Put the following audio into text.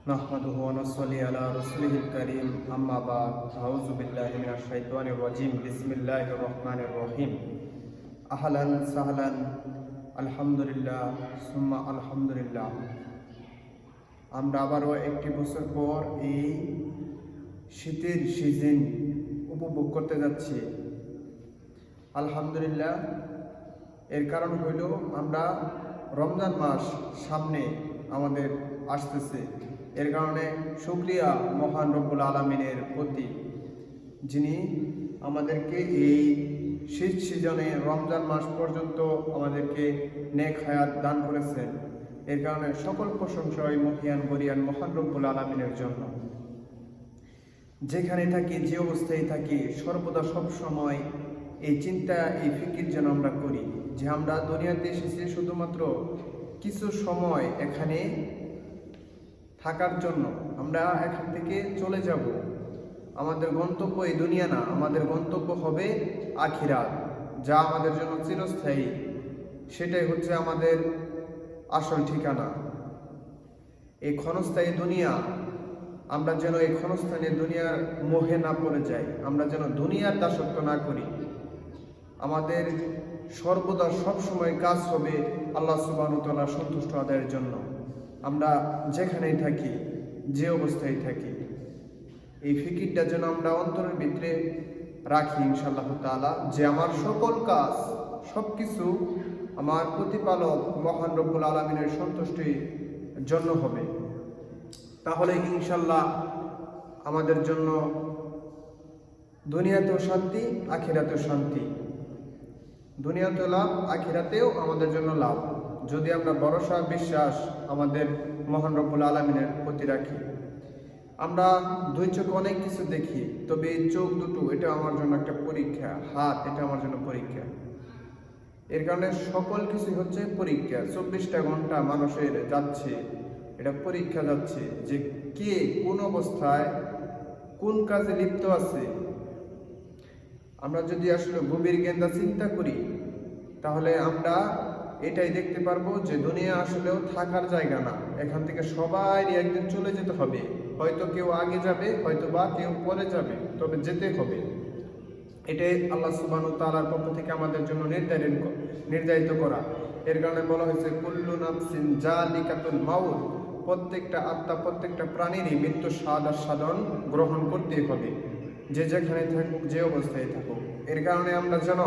নাহমাদুহু ওয়া নুসাল্লি আলা রাসূলিহিল কারীম আম্মা বাদ আউযু বিল্লাহি মিনাশ শাইতানির রাজীম বিসমিল্লাহির রহমানির রহিম আহলান সাহলান আলহামদুলিল্লাহ সুম্মা আলহামদুলিল্লাহ। আমরা আবারও একটি বছর পর এই শীতের সিজন উপভোগ করতে যাচ্ছি। আলহামদুলিল্লাহ, এর কারণ হইল আমরা রমজান মাস সামনে আমাদের আসতেছে। এর কারণে শুকরিয়া মহান রব্বুল আলামিনের প্রতি, যিনি আমাদেরকে এই শীত সিজনে রমজান মাস পর্যন্ত আমাদেরকে নেক হায়াত দান করেছেন। এর কারণে সকল প্রশংসা ওই মহিয়ান বরিয়ান মহান রব্বুল আলামিনের জন্য। যেখানে থাকি, যে অবস্থায় থাকি, সর্বদা সব সময় এই চিন্তা, এই ফিকির যেন আমরা করি যে আমরা দুনিয়াতে এসেছি শুধুমাত্র কিছু সময় এখানে থাকার জন্য। আমরা এখান থেকে চলে যাব। আমাদের গন্তব্য এই দুনিয়া না, আমাদের গন্তব্য হবে আখিরাত, যা আমাদের জন্য চিরস্থায়ী। সেটাই হচ্ছে আমাদের আসল ঠিকানা। এই ক্ষণস্থায়ী দুনিয়া, আমরা যেন এই ক্ষণস্থায়ী দুনিয়ার মোহে না পড়ে যাই, আমরা যেন দুনিয়ার দাসত্ব না করি। আমাদের সর্বদা সবসময় কাজ হবে আল্লাহ সুবহানাহু ওয়া তাআলার সন্তুষ্ট আদায়ের জন্য। আমরা যেখানেই থাকি, যে অবস্থায় থাকি, এই ফিকিরটা যেন আমরা অন্তরের ভিতরে রাখি ইনশাআল্লাহ তাআলা, যে আমার সকল কাজ, সব কিছু আমার প্রতিপালক মহান রব্বুল আলামিনের সন্তুষ্টির জন্য হবে। তাহলে ইনশাআল্লাহ আমাদের জন্য দুনিয়াতেও শান্তি, আখিরাতেও শান্তি। দুনিয়াতেও লাভ, আখিরাতেও আমাদের জন্য লাভ, যদি আমরা ভরসা বিশ্বাস আমাদের মহান রব্বুল আলামিনের প্রতি রাখি। আমরা দুই চোখে অনেক কিছু দেখি, তবে এই চোখ দুটো, এটা আমার জন্য একটা পরীক্ষা। হাত, এটা আমার জন্য পরীক্ষা। এর কারণে সকল কিছু হচ্ছে পরীক্ষা। 24টা ঘন্টা মানুষের যাচ্ছে, এটা পরীক্ষা যাচ্ছে যে কে কোন অবস্থায় কোন কাজে লিপ্ত আছে। আমরা যদি আসলে গভীর জ্ঞানটা চিন্তা করি, তাহলে আমরা এটাই দেখতে পারবো যে দুনিয়া আসলেও থাকার জায়গা না। এখান থেকে সবাই একদিন চলে যেতে হবে। হয়তো কেউ আগে যাবে, হয়তো বা কেউ পরে যাবে, তবে যেতে হবে। এটাই আল্লাহ সুবহানাহু ওয়া তাআলার পক্ষ থেকে আমাদের জন্য নির্ধারিত করা। এর কারণে বলা হয়েছে কুল্লু নাফসিন যালিকাতুল মাউত, প্রত্যেকটা আত্মা, প্রত্যেকটা প্রাণীরই মৃত্যু স্বাদ আস্বাদন গ্রহণ করতেই হবে, যে যেখানে থাকুক, যে অবস্থায় থাকুক। এর কারণে আমরা যেন